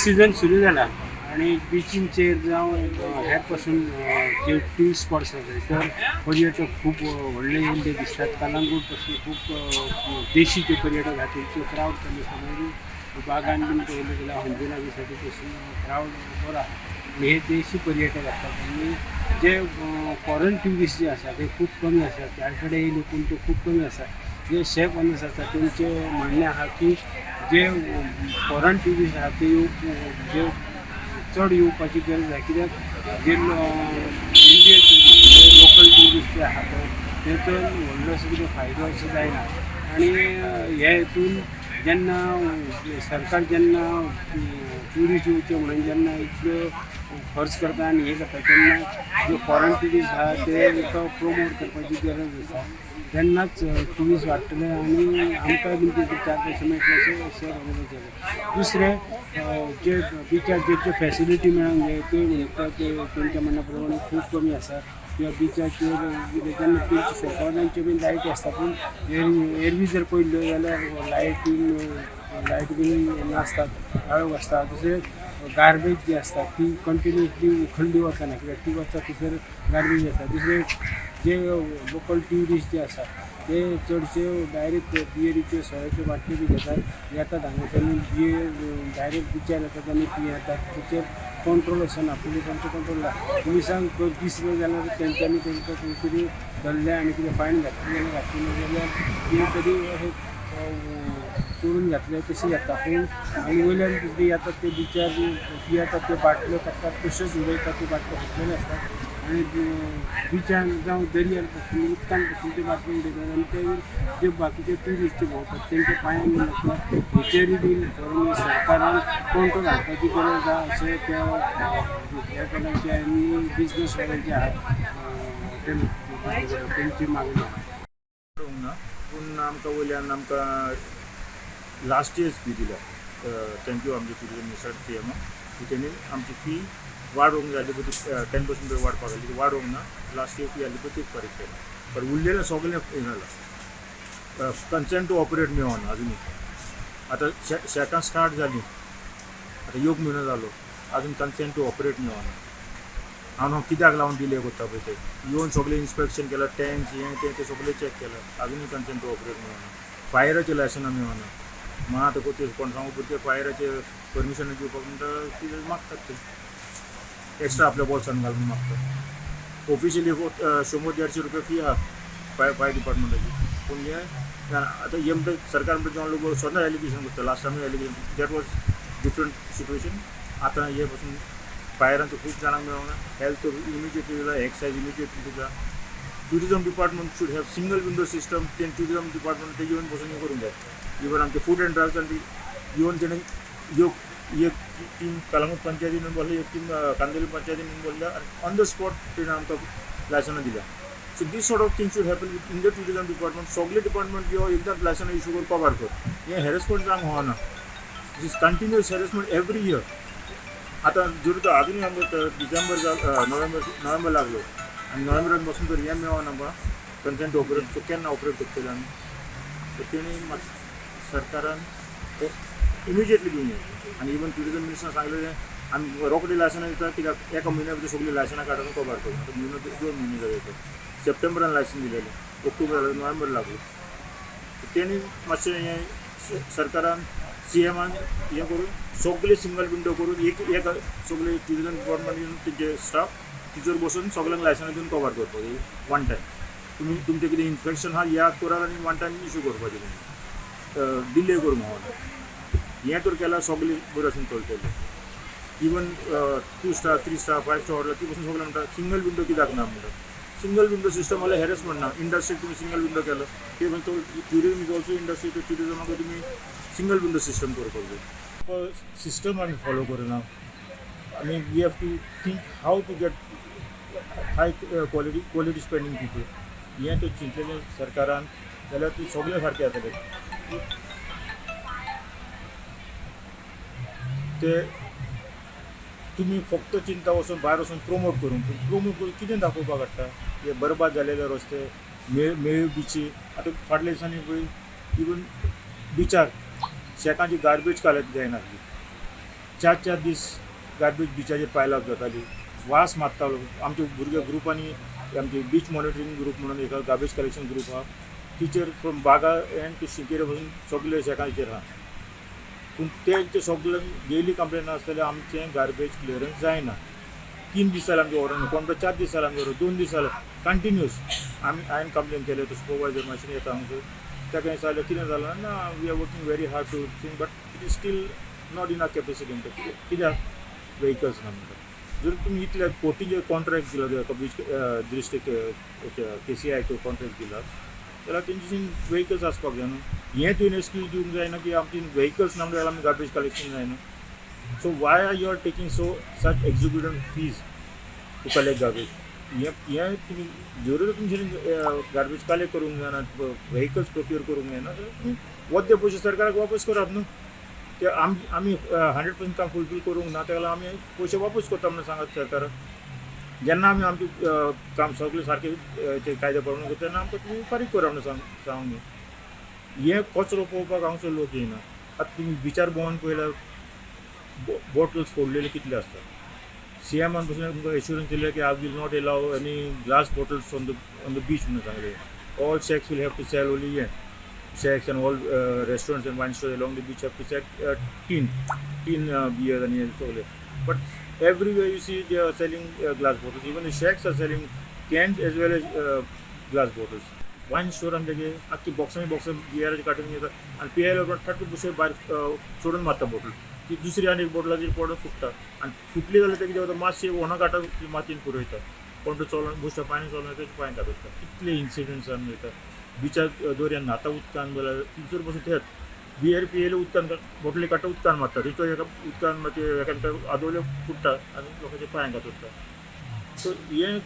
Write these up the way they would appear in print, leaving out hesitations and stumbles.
Season सुरू जाला आणि बिचींचेर जावं हेर पासून जे टुरिस्ट स्पॉट्स आसात तर पर्यटक खूप व्हडले येयल्ले दिसतात. कलंगूट पासून खूप देशीचे पर्यटक हातींचे क्रावड कमी आसा. बागान बीन पळयलें जाल्यार अंजुना बीसाठी पासून क्रावड बरो आसा. हे देशी पर्यटक असतात आणि जे फॉरेन ट्युरिस्ट जे आसा ते खूप कमी आसा. त्याकडे लोकून तो खूप कमी आसा. जे शेफ ओनर्स आसा तेंचे म्हणणें आहा की जे फॉरेन ट्युरिस्ट आहा ते जे चड येवपाची गरज आहा कित्याक जे इंडियन ट्युरिस्ट जे लोकल ट्युरिस्ट जे आहा ते तर व्हडलो असो कितें फायदो असो जायना. आनी हे हितून जेन्ना सरकार जेन्ना ट्युरिस्ट येवचे म्हणून जेन्ना इतलो खर्च करता आनी हे करता तेन्ना जे फॉरेन ट्युरिस्ट आहा ते प्रमोट करपाची गरज आसा. तेन्नाच ट्युरिस्ट वाडटले आनी आमकांय बीन ते 4 पयशे मेळटले अशें केलें. दुसरें जे बिचार जे फॅसिलिटी मेळोंक जाय ते म्हणटा ते तेंच्या म्हणण्या प्रमाणे खूब कमी आसा. किंवा बिचाचेर जेन्ना तेंची शेकावतांच्यो बीन लायटी आसता पूण एरवी जर पळयल्यो जाल्यार लायट बीन नासतात, काळोख आसता. दुसरें गार्बेज जी आसता ती कंटिन्युअसली उखल्ली वचना कित्याक ती वचत थंयसर गार्बेज आसा. दुसरें जे लोकल ट्युरिस्ट जे आसा ते चडशे डायरेक्ट बियरीच्यो सोयाच्यो बाटल्यो बी घेतात, येतात हांगासर बियर डायरेक्ट बिचार येतात आनी पियेतात. तेचेर कंट्रोल आसना, पुलिसांचो कंट्रोल ना. पुलिसांक दिसलें जाल्यार तेंच्यांनी तेंकां खंय तरी धरलें आनी कितें फायन घातली जाल्यार ती तरी अशें चोरून घातले तशें जाता. पूण आनी वयल्यान कितें येतात ते बिचार पियेतात त्यो बाटल्यो काडटात तश्योच उडयतात. त्यो बाटल्यो फुटलेल्यो आसतात आनी बिचान जावं दर्यार पासून उदकान पासून त्यो बाटल्यो उडयतात आनी ते जे बाकीचे ट्युरिस्ट जे भोंवतात तेंच्या पांयांक बीन लागतात. हेचेरूय बीन सरकारान कंट्रोल हाडपाची गरज आसा अशें त्या ह्या कोणाचे आनी बिजनस जे आहा तेंची मागणी आहा. ना पूण आमकां वयल्यान आमकां लास्ट इयर्स फी दिल्या. थँक्यू आमचे टुरिजम मिनिस्टर CM तेणी आमची फी वाडोवंक जाय पळय ती 10% वाडपाक जाय ती वाडोवंक ना. लास्ट इयर फी आसली पळय तीच फारीक केला. पण उरलेलें सगळें हें जालां. कन्सेंट टू ऑपरेट मेळना अजुनूय. आतां शेकां स्टार्ट जालीं, आतां योग म्हयनो जालो अजून कन्सेंट टू ऑपरेट मेळना. हांव कित्याक लागून डिले करता पळय ते येवन सगळें इन्स्पेक्शन केलां, टँक्स हें तें सगळें चॅक केलां, अजुनूय कन्सेंट टू ऑपरेट मेळना. फायराचें लायसनां मेळना. मग आता ते कोण सांगू पुरते फायराचे परमिशन दिवपाक म्हणटा कितें मागतात ते एक्स्ट्रा आपल्या बोल्सान घालून मागतात. ऑफिशियली 100-150 रुपया फी आहा फायर डिपार्टमेंटाची. पूण हें आतां हे म्हणटा सरकार म्हणटा हांव लोक स्वता एलिगेशन करता. Last time allegation that was different situation. आतां हे पासून फायरांचो खूब जाणांक मेळना. हेल्थ इमिजिएटली जाला, एक्सायज इमिजिएटली दिता. Tourism department should have single window system. तें टुरिजम डिपार्टमेंट ते येवन बसून हें करूंक जाय. इवन आमचे फूड एंड ड्रग्स आनी येवन तेणें एक टीम कलंगूट पंचायतीन बोल्ले, एक टीम कांदोली पंचायतीन बोल्ल्या आनी ऑन द स्पॉट तेणें आमकां लायसनां दिल्या. So these sort of things should happen in the tourism department. सगळे डिपार्टमेंट यो एकदां लायसनां इशू करून कवर कर. हें हॅरेसमेंट जावंक होना. This is continuous harassment every year. आतां जर अजूनय आमकां डिसेंबर नोव्हेंबर लागलो आनी नोव्हेंबरान बसून जर हें मेळना आमकां कन्सेंट ऑपरेट केन्ना ऑपरेट करतले आमी. सो तेणी सरकारान इमिजिएटली घेवन येय. आनी इवन टुरिजम मिनिस्टरान सांगलेलें आमी रोखडी लायसनां दिता कित्याक एका म्हयन्या भितर सगळीं लायसनां काडून कवर करूं. आतां म्हयनो 2 म्हयने जाले ते. सप्टेंबरान लायसन दिलेलें, ऑक्टोबर जालें, नोव्हेंबर लागलो. तेणी मातशें हें सरकारान CMान हें करून सगळे सिंगल विंडो करून एक सगळे टुरिजम डिपार्टमेंट येवन तेंचे स्टाफ तिचेर बसून सगळ्यांक लायसनां दिवन कवर करपाक वन टायम. तुमी तुमचें कितें इन्स्पेक्शन आहा याद करात आनी वन टायम इशू करपाचें. तुमी डिले करूंक होना. हें तर केल्यार सगळीं बरें भशेन चलतलें. Even 2 star 3 star 5 star order ती पासून सगळें म्हणटा सिंगल विंडो कित्याक ना म्हणटा. सिंगल विंडो सिस्टम जाल्यार हॅरेसमेंट ना. इंडस्ट्रीक तुमी सिंगल विंडो केलो ते टुरिजम इज ऑल्सो इंडस्ट्री. टुरिजमाक तुमी सिंगल विंडो सिस्टम करपाक जाय. सिस्टम आमी फॉलो करना. आमी we have to think how to get high quality spending people. हें तर चिंतलेलें सरकारान जाल्यार ती सगळें सारकें जातलें. ते तुमी फक्त चिंता वचून भायर वचून प्रमोट करून कितें दाखोवपाक हाडटा. हे बरबाद जालेले रस्ते, मेळ बिची. आतां फाटल्या दिसांनी पळय इवन बिचार शेकांची गार्बेज काडल्यात जायनासली. चार दीस गार्बेज बिचाचेर पायलाप जाताली, वास मारतालो. आमचे भुरगे ग्रुपांनी आमचे बीच मॉनिटरींग ग्रुप म्हणून एक गार्बेज कलेक्शन ग्रुप आहा, टिचर फ्रॉम बागा एंड टू शिंकेरे पासून सगळे शेकांचेर आहा. पूण तेंचे सगळ्यांक डेली कंप्लेन आसतलें आमचें गार्बेज क्लियरन्स जायना. 3 दीस जाले आमचे ऑर्डर, कोण 4 दीस जाले आमचे ऑर्डर, 2 दीस जाले कंटिन्यूअस. हांवें कंप्लेन केलें, तो सुपरवायझर मातशें येता हांगसर, ताका सांगलें कितें जालां ना, we are working very hard to thing but it is still not in a capacity म्हणटा. कित्याक व्हेकल्स ना म्हणटा. जर तुमी इतले कोटीचे कॉन्ट्रॅक्ट दिला एका बीच डिस्ट्रिक्ट KCI कॉन्ट्रॅक्ट दिला, जाल्यार तेंची व्हेकल्स आसपाक जाय न्हू. हें तुवें एक्सक्यूज दिवंक जायना की आमची व्हेकल्स ना म्हणल्यार आमी गार्बेज कलेक्शन जायना. So why are you are taking such executive fees to collect garbage? हें तुमी जर तुमचे गार्बेज कलेक्ट करूंक जायना, व्हेकल्स प्रोक्यूर करूंक जायना, जाल्यार तुमी वते पयशे सरकाराक वापस करात न्हू. ते आमी 100% काम फुलफील करूंक ना, ताका लागून आमी पयशे वापस करता म्हणून सांगात सरकाराक. जेन्ना आमी आमचे काम सगळें सारकें कायदे प्रमाणे करता तेन्ना आमकां तुमी फारीक करा म्हणून सांगूंक न्ही. हें कचरो पळोवपाक हांगसर लोक येयना. आतां तुमी बिचार भोंवन पळयल्यार बॉटल्स फोडलेले कितले आसतात. CMान पसून तुमकां एश्युरन्स दिले की I will not allow any glass bottles on the beach म्हणून सांगलें. All shacks will have to sell only shacks and all restaurants and wine stores along the beach have to sell tin beer and so on. But everywhere you see they are selling glass bottles. Even the shacks are selling cans as well as glass bottles. Wine store आमचे आख्खी बॉक्सांनी बियराची काडून येतात आनी पियेल्या उपरांत थर्ट दुसरे भायर सोडून मारता बॉटल. ती दुसरी आनी एक बॉटलाचेर पडून फुटता आनी फुटली जाल्यार तें कितें जाता, मातशें होना काटा मातयेन पुरयता. कोण तो चलोन बुश्टा पाणी चलोन तेच्या पांय काडटा. कितले इन्सिडंट्स आमी वयता. बिचार दोरयान न्हाता उदकान जाल्यार थंयसर बसून तेच बियर पियेले उदकान बॉटली काडटा उदकान मारता. थंयचो एका उदकान मागीर एका आदोले फुटता आनी लोकांच्या पांयांक उरता. सो हें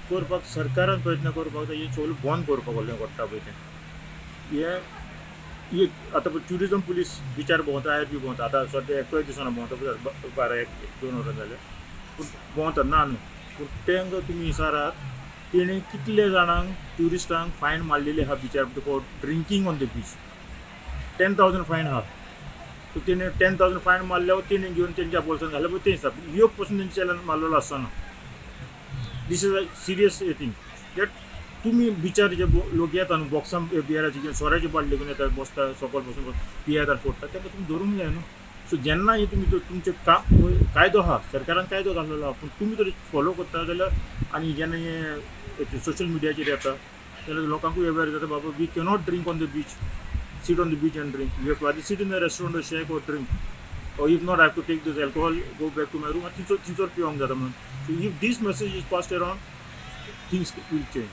करपाक सरकारान प्रयत्न करपाक जाय. हें सगळें बंद करपाक कसलें पडटा पळय तें. हें आतां ट्युरिजम पुलीस बिचार भोंवता, आयर बी भोंवता. आतां सद्या एकूय दिसाना भोंवता, 12-1-2 वरां जाले पूण भोंवता ना न्हू. पूण तेंकां तुमी विचारात तेणें कितले जाणांक ट्युरिस्टांक फायन मारलेली आहा बिचार for drinking on the beach. 10,000 फायन आहा. सो तेणें 10,000 फायन मारल्यावर तेणें घेवन तेंच्या बोल्सान घालें पळय तें हिसाब. ह्यो पासून तेंचे चलन मारलेलो आसना. This is a serious thing that तुमी बिचार जे लोक येता न्हू बॉक्सां बियराची घेवन सोऱ्याची बाटली घेवन येता, बसता सकयल बसून पियेतात फोडटा, तांकां तुमी धरूंक जाय न्हू. सो जेन्ना हे तुमी तुमचे कायदो आहा, सरकारान कायदो घाल्लेलो आहा, पूण तुमी तर फॉलो करता जाल्यार आनी जेन्ना हे सोशल मिडियाचेर येता जाल्यार लोकांकूय अवेअर जाता बाबा we cannot drink on the beach, sit on the beach and drink. You have to either sit in a restaurant or shack or drink. Or if not, I have to take this alcohol, go back to my room. And things are piyong jata man. So if this message is passed around, things will change.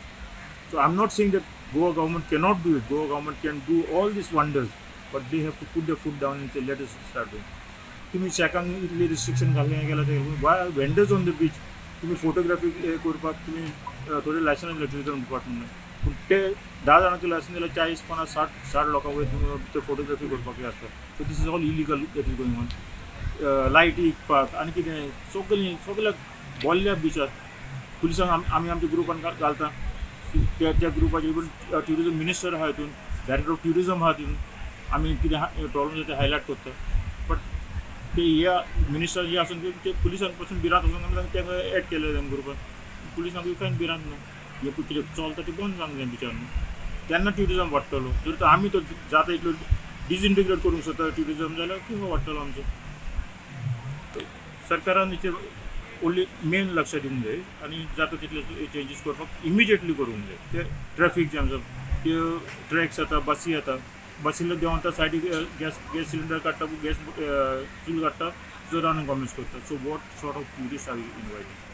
So I'm not saying that Goa government cannot do it. Goa government can do all these wonders, but they have to put their foot down and say, let us start doing. तुम्ही शॅकांक इतले restriction घालून गेला ते Y vendors on the beach. तुम्ही photography करपाक तुम्ही थोडे licence दिले टुरिझम डिपार्टमेंटान, पूण ते 10 जाणांचे लायसन दिल्यार 40-50-60 लोकां वयर तुमी ते फोटोग्राफी करपाक आसता. So this is all illegal that is going on. लायटी विकपाक आनी कितें सगळ्या बोल्ल्या बिचार पुलिसांक आमी आमच्या ग्रुपान घालता. त्या ग्रुपाचे इवन ट्युरिजम मिनिस्टर आहा हितून, डायरेक्टर ऑफ ट्युरिजम आहा तितून. आमी कितें प्रॉब्लम ते हायलायट करता. बट ते ह्या मिनिस्टर जे आसून ते पुलिसांक पासून भिरांत वचून आमी तांकां एड केले त्या ग्रुपान. पुलिसांक कांय भिरांत न्हू. हे कितें चलता ते बंद जावंक जाय बिचार न्हू. तेन्ना ट्युरिजम वाडटलो. जर आमी तो जाता इतलो डिसइंटिग्रेट करूंक सोदता ट्युरिजम जाल्यार किंवा वाडटलो आमचो. सरकारान हेचेर ओन्ली मेन लक्ष दिवंक जाय आनी जाता तितले चेंजीस करपाक इमिजिएटली करूंक जाय. ते ट्रॅफीक जॅम्स त्यो ट्रॅक्स येता, बसी येता, बसीला देंवता सायडीक गॅस सिलिंडर काडटा, गॅस फूल काडटा, जो रावन कॉमेंट्स करता. So what sort of tourist are invited?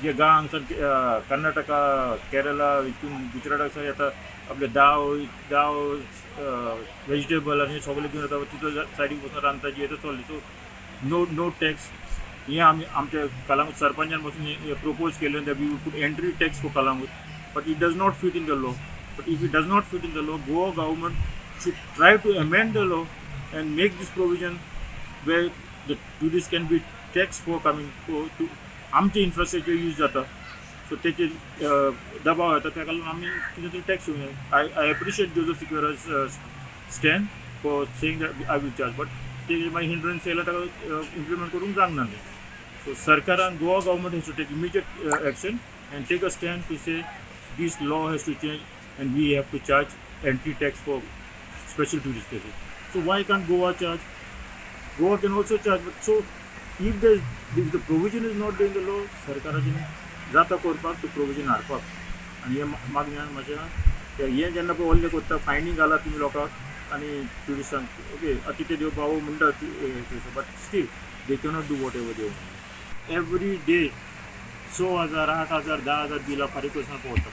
जे गांव हांगसर कर्नाटका, केरला, हितून गुजराताक येता आपले दाव वेजिटेबल आनी सगळे घेवन येता, तितलो सायडीक बसून रांदता जी येता चल्ली. So no tax. हें आमी आमच्या कलांगूट सरपंचान पासून प्रपोज केलें that we would put entry tax for Calangute, but it does not fit in the law. But if it does not fit in the law, Goa government should try to amend the law and make this provision where the tourists can be taxed for coming to आमचे infrastructure use जाता. So तेचे दबाव येता, त्या लागून आमी कितें तरी टॅक्स घेवंक जाय. I appreciate Joseph Sequeira's stand for saying that I will charge, but ते मागीर हिंड्रन्स येयला ताका इम्प्लिमेंट करूंक जावंक ना सो सरकारान Goa government has to take immediate action and take a stand to say this law has to change and we have to charge entry tax for special tourist places. So why can't Goa charge? Goa can also charge. But so if the provision is not then the law सरकाराची जाता करपाक तो provision हाडपाक. आनी हे मागण्यान म्हाज्या हें जेन्ना पळय व्हडलें कोत्ता फायनी घाला तुमी लोकांक आनी ट्युरिस्टांक ओके अतिथे देव भाव म्हणटा but still they cannot do whatever देव. एवरी डे 6,000 8,000 10,000 बिलां फारीक करतना पळोवता.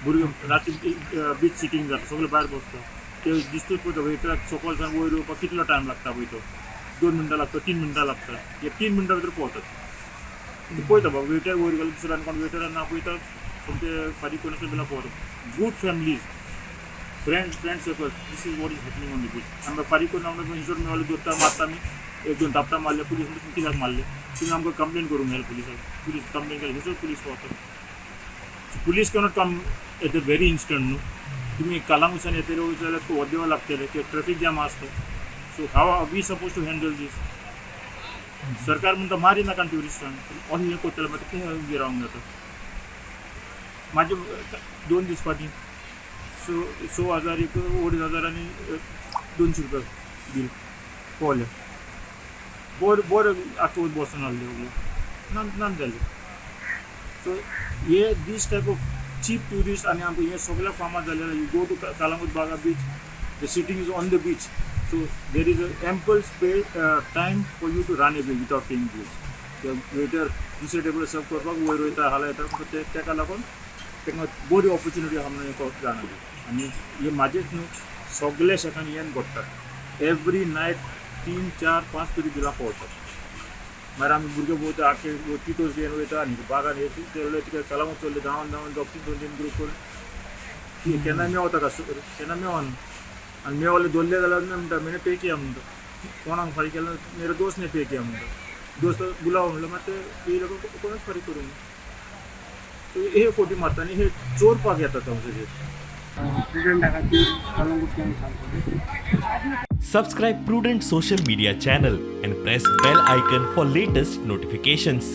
भुरगे राती बीच सिटींग जाता सगळे भायर बसता ते दिसतूच पळयता वेटराक सकयल सावन वयर येवपाक कितलो टायम लागता पळय तो 2 मिनटां लागता 3 मिनटां लागता हे 3 मिनटां भितर पळोवतात पळयता बाबा वेटर वयर गेलो दुसऱ्यान कोण वेटरान ना पळयता पूण ते फारीक करनासतना बिलां पळोवता. Good families friend circle this is what is happening on the beach. आमकां फारीक करून आमकां इंशोर मेळ्ळो दोत्ता मारता आमी 1-2 तापता मारले पुलीस म्हणटा कित्याक मारले तुमी आमकां कंप्लेन करूंक मेळ्ळें पुलिसाक पुलीस कंप्लेन केलें थंयसर पुलीस पावता. Police cannot come at the very instant न्हू तुमी कालांगुसान येतले जाल्यार अर्द वर लागतले कित्याक ट्रॅफीक जॅम आसता. So how are we suppose to handle this? सरकार म्हणटा मारी नाका ट्युरिस्टांक असलें करतले मागीर तें रावंक जाता. म्हाजे 2 दीस फाटीं 6,000 एक 2,500 आनी 200 रुपया बील पळोवलें बरें आतां बसून आहले ना जालें. सो हे दीस टायप ऑफ चीप ट्युरिस्ट आनी आमकां हें सगळें फामाद जालें. You go to Calangute Baga beach the sitting is on the beach so there is a ample space time for you to run a beach without paying bill. Waiter दुसरे table serve करपाक वयर वयता हाला येता तेका लागून ताका बरी ऑपॉर्च्युनिटी आहा म्हणून जाणा. आनी हे म्हाजेच न्हू सगळे शेतांनी हें घडटा. एवरी नायट 3, 4, 5 तरी बिलां पळोवतात. मागीर आमी भुरगे पळोवता आख्खे टिटोस घेवन वयता आनी बागान तेवले तिका कालांगूट चल्ले धांवन 2-3 ग्रूप करून केन्ना मेवता केन्ना मेवना आनी मेवले धरले जाल्यार म्हणटा मैंने पे किया म्हणटा कोणाक फारीक केला मेरे दोस्त ने पे किया म्हणटा दोस्त बुलाव म्हणलं मागीर ते येयले कोणूच फारीक करूंक ना. सो हे फोटी मारता आनी हे चोरपाक येतात हांगसर स्टुडंटा खातीर कालांगूट कॅम्प सारको. Subscribe Prudent social media channel and press bell icon for latest notifications.